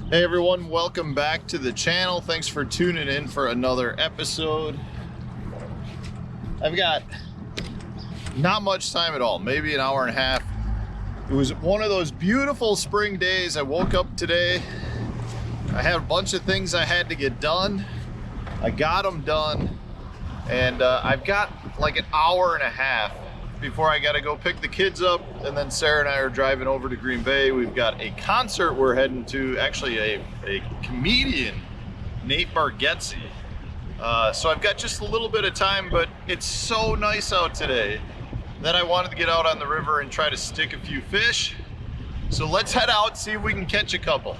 Hey everyone, welcome back to the channel. Thanks for tuning in for another episode. I've got not much time at all, maybe an hour and a half. It was one of those beautiful spring days. I woke up today. I had a bunch of things I had to get done. I got them done, and I've got like an hour and a half before I gotta go pick the kids up, and then Sarah and I are driving over to Green Bay. We've got a concert we're heading to, actually a comedian, Nate Bargatze. So I've got just a little bit of time, but it's so nice out today that I wanted to get out on the river and try to stick a few fish. So let's head out, see if we can catch a couple.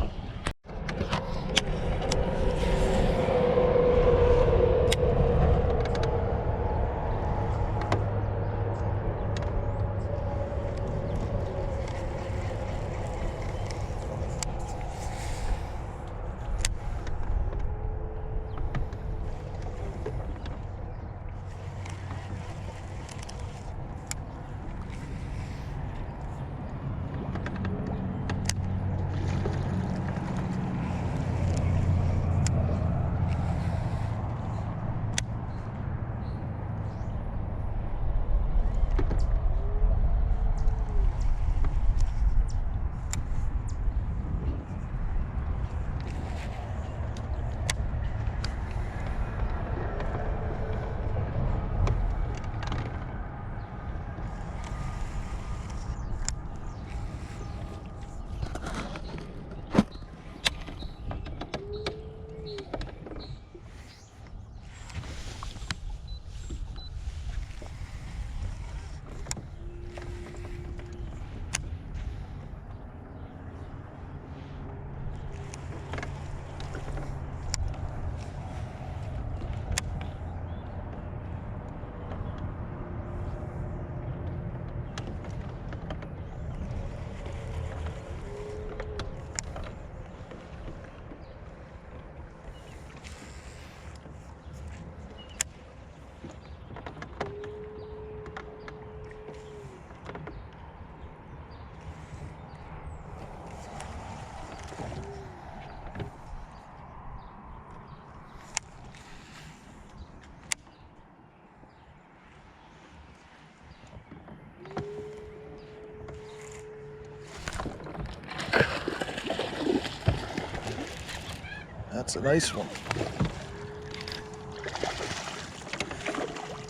That's a nice one.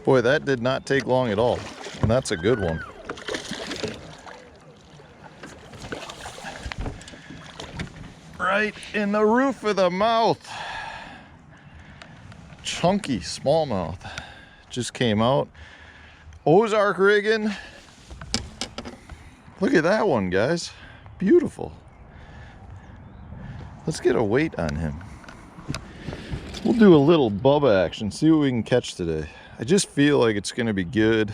Boy, that did not take long at all. And that's a good one. Right in the roof of the mouth. Chunky smallmouth. Just came out. Ozark rigging. Look at that one, guys. Beautiful. Let's get a weight on him. We'll do a little Bubba action, see what we can catch today. I just feel like it's gonna be good.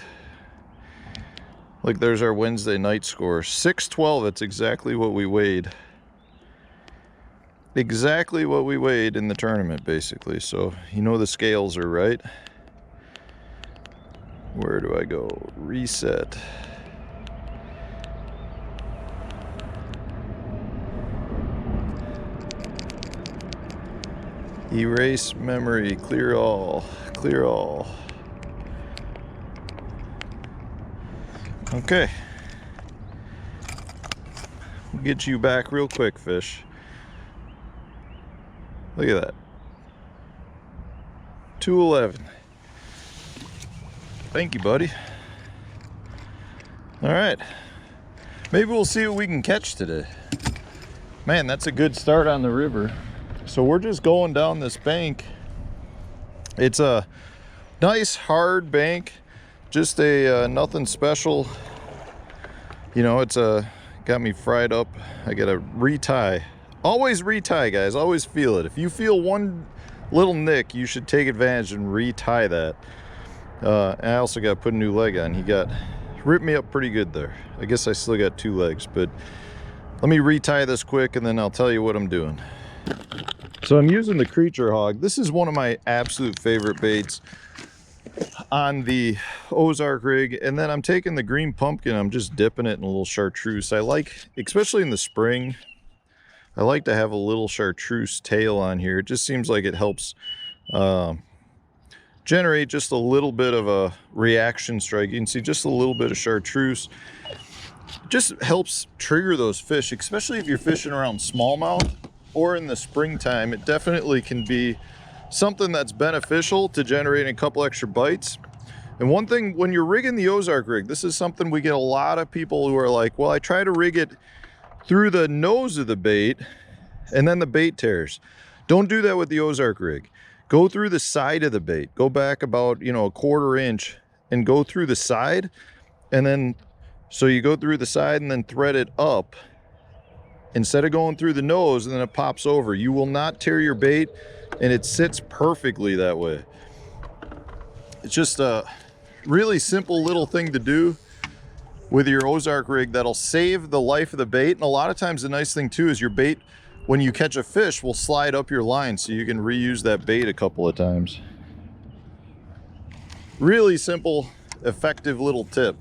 Like, there's our Wednesday night score. 612, it's exactly what we weighed. Exactly what we weighed in the tournament, basically. So, you know the scales are right. Where do I go? Reset. Erase memory, clear all, clear all. Okay. We'll get you back real quick, fish. Look at that. 211. Thank you, buddy. All right. Maybe we'll see what we can catch today. Man, that's a good start on the river. So we're just going down this bank. It's a nice hard bank, just a nothing special. You know, it's got me fried up. I gotta retie. Always retie, guys. Always feel it. If you feel one little nick, you should take advantage and retie that. And I also got to put a new leg on. He ripped me up pretty good there. I guess I still got two legs, but let me retie this quick and then I'll tell you what I'm doing. So I'm using the Creature Hog. This is one of my absolute favorite baits on the Ozark rig. And then I'm taking the green pumpkin, I'm just dipping it in a little chartreuse. I like, especially in the spring, I like to have a little chartreuse tail on here. It just seems like it helps generate just a little bit of a reaction strike. You can see just a little bit of chartreuse. Just helps trigger those fish, especially if you're fishing around smallmouth or in the springtime. It definitely can be something that's beneficial to generating a couple extra bites. And one thing, when you're rigging the Ozark rig, this is something we get a lot of people who are like, well, I try to rig it through the nose of the bait and then the bait tears. Don't do that with the Ozark rig. Go through the side of the bait. Go back about, you know, a 1/4 inch and go through the side. And then, so you go through the side and then thread it up instead of going through the nose and then it pops over. You will not tear your bait, and it sits perfectly that way. It's just a really simple little thing to do with your Ozark rig that'll save the life of the bait. And a lot of times the nice thing too is your bait, when you catch a fish, will slide up your line so you can reuse that bait a couple of times. Really simple, effective little tip.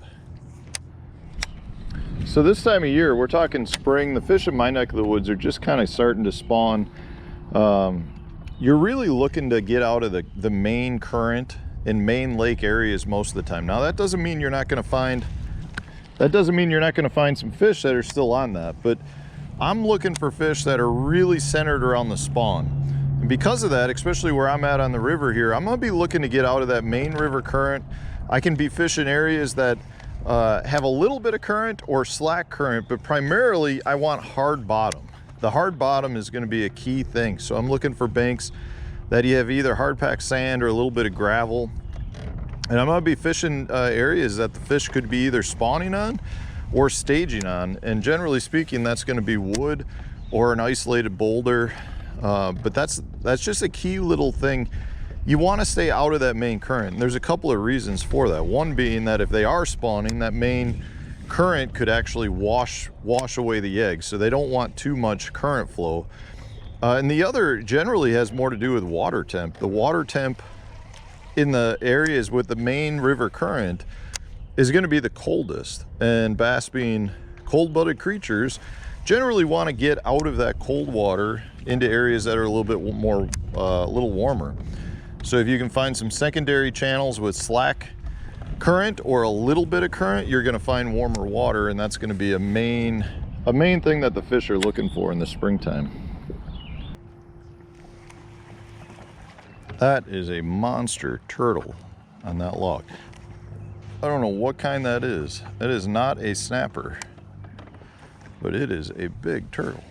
So this time of year, we're talking spring, the fish in my neck of the woods are just kind of starting to spawn. You're really looking to get out of the main current in main lake areas most of the time. Now that doesn't mean you're not going to find some fish that are still on that, but I'm looking for fish that are really centered around the spawn. And because of that, especially where I'm at on the river here, I'm gonna be looking to get out of that main river current. I can be fishing areas that have a little bit of current or slack current, but primarily I want hard bottom. The hard bottom is gonna be a key thing. So I'm looking for banks that you have either hard packed sand or a little bit of gravel. And I'm gonna be fishing areas that the fish could be either spawning on or staging on, and generally speaking that's going to be wood or an isolated boulder, but that's just a key little thing. You want to stay out of that main current, and there's a couple of reasons for that. One being that if they are spawning, that main current could actually wash away the eggs, so they don't want too much current flow. And the other generally has more to do with water temp. The water temp in the areas with the main river current is going to be the coldest, and bass being cold-blooded creatures generally want to get out of that cold water into areas that are a little bit more a little warmer. So if you can find some secondary channels with slack current or a little bit of current, you're going to find warmer water, and that's going to be a main thing that the fish are looking for in the springtime. That is a monster turtle on that log. I don't know what kind that is. That is not a snapper, but it is a big turtle.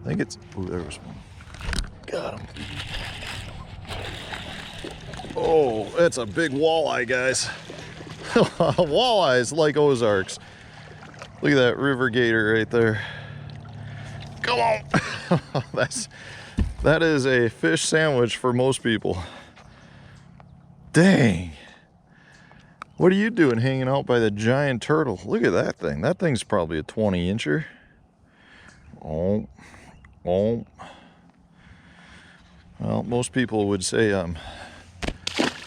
I think it's, oh, there was one. Got him. Oh, that's a big walleye, guys. Walleyes like Ozarks. Look at that river gator right there. Come on. That is a fish sandwich for most people. Dang. What are you doing hanging out by the giant turtle? Look at that thing. That thing's probably a 20-incher. Oh. Well, most people would say I'm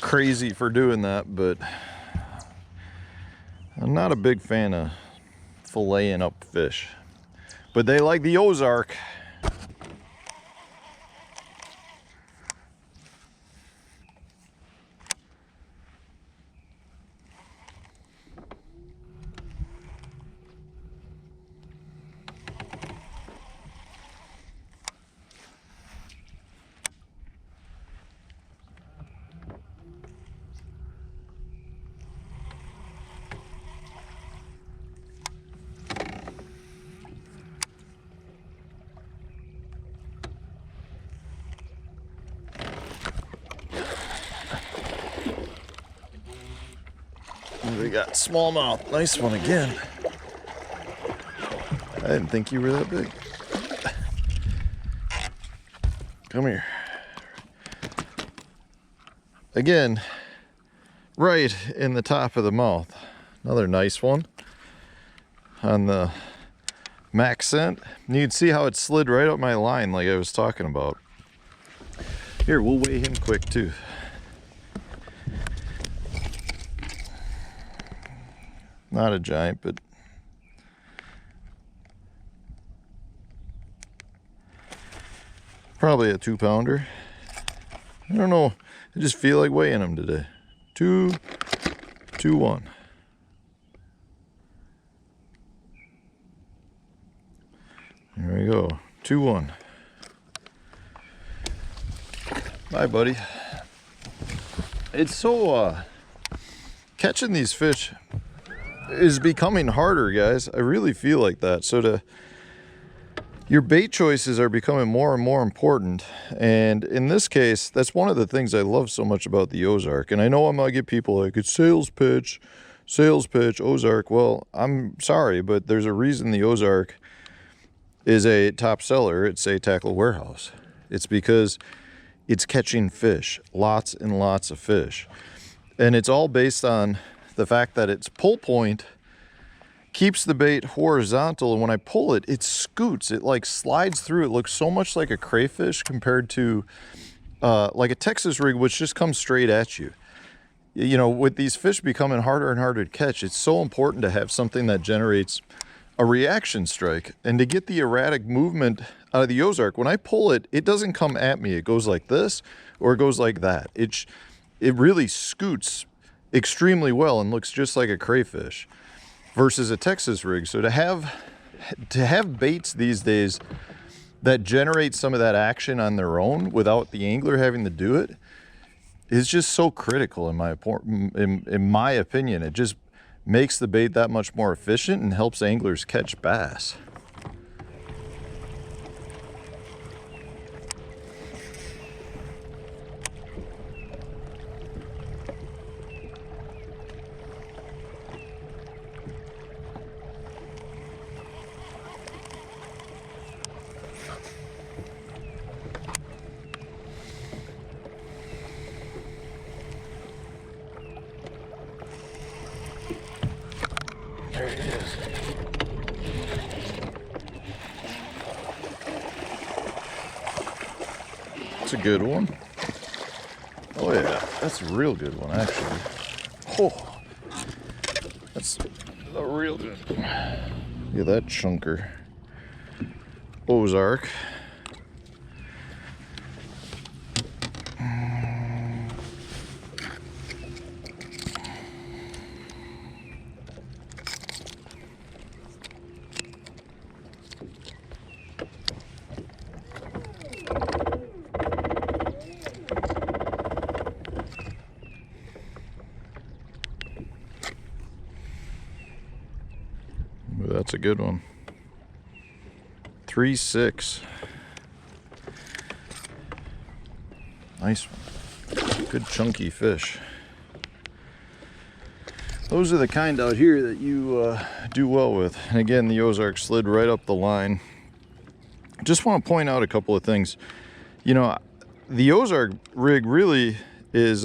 crazy for doing that, but I'm not a big fan of filleting up fish. But they like the Ozark. We got smallmouth. Nice one again. I didn't think you were that big. Come here. Again, right in the top of the mouth. Another nice one on the max scent. You can see how it slid right up my line like I was talking about. Here, we'll weigh him quick too. Not a giant, but probably a 2-pounder. I don't know. I just feel like weighing them today. 2, 2, 1. There we go. 2, 1. Bye, buddy. It's so catching these fish is becoming harder, guys. I really feel like that. So your bait choices are becoming more and more important. And in this case, that's one of the things I love so much about the Ozark. And I know I'm gonna get people like, it's sales pitch, Ozark. Well, I'm sorry, but there's a reason the Ozark is a top seller at Say Tackle Warehouse. It's because it's catching fish, lots and lots of fish. And it's all based on the fact that its pull point keeps the bait horizontal, and when I pull it, it scoots. It like slides through. It looks so much like a crayfish compared to like a Texas rig, which just comes straight at you. You know, with these fish becoming harder and harder to catch, it's so important to have something that generates a reaction strike. And to get the erratic movement out of the Ozark, when I pull it, it doesn't come at me. It goes like this, or it goes like that. It really scoots extremely well and looks just like a crayfish versus a Texas rig. So to have baits these days that generate some of that action on their own without the angler having to do it is just so critical in my opinion. It just makes the bait that much more efficient and helps anglers catch bass. There it is. It's a good one. Oh yeah, that's a real good one actually. Oh, that's a real good one. Look at that chunker. Ozark. That's a good one. 3-6. Nice one. Good chunky fish. Those are the kind out here that you do well with. And again, the Ozark slid right up the line. Just want to point out a couple of things. You know, the Ozark rig really is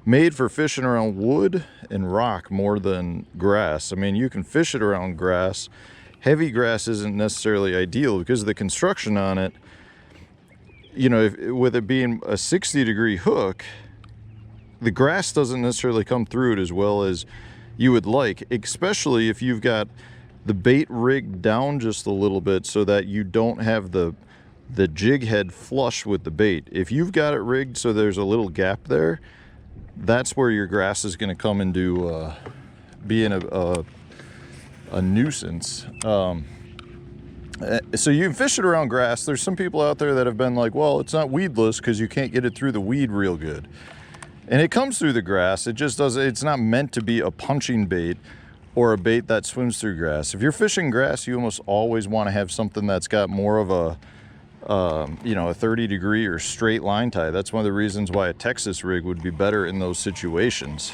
made for fishing around wood and rock more than grass. I mean, you can fish it around grass. Heavy grass isn't necessarily ideal because of the construction on it. You know, with it being a 60-degree hook, the grass doesn't necessarily come through it as well as you would like, especially if you've got the bait rigged down just a little bit so that you don't have the jig head flush with the bait. If you've got it rigged so there's a little gap there, that's where your grass is going to come into being a nuisance. So you can fish it around grass. There's some people out there that have been like, well, it's not weedless because you can't get it through the weed real good. And it comes through the grass. It just does. It's not meant to be a punching bait or a bait that swims through grass. If you're fishing grass, you almost always want to have something that's got more of a you know, a 30-degree or straight line tie. That's one of the reasons why a Texas rig would be better in those situations.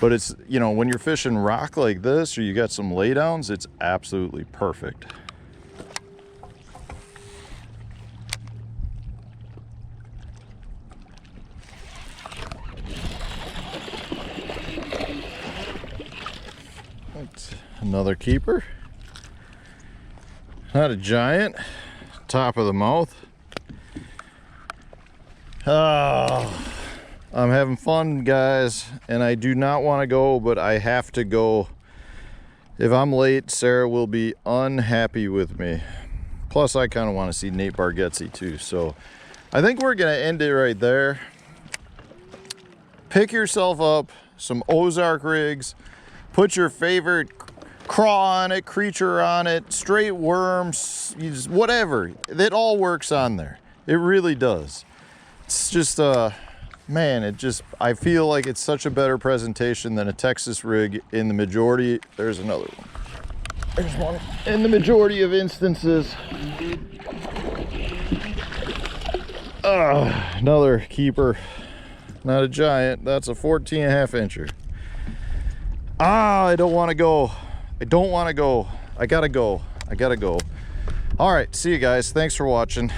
But it's, you know, when you're fishing rock like this or you got some laydowns, it's absolutely perfect. That's another keeper. Not a giant. Top of the mouth. Oh, I'm having fun, guys, and I do not want to go, but I have to go. If I'm late, Sarah will be unhappy with me. Plus, I kind of want to see Nate Bargatze too. So I think we're going to end it right there. Pick yourself up some Ozark rigs. Put your favorite craw on it, creature on it, straight worms, whatever. It all works on there. It really does. It's just, man, I feel like it's such a better presentation than a Texas rig in the majority. There's another one. There's one. In the majority of instances. Another keeper. Not a giant. That's a 14.5 incher. I don't want to go. I don't want to go. I gotta go. I gotta go. All right, see you guys. Thanks for watching.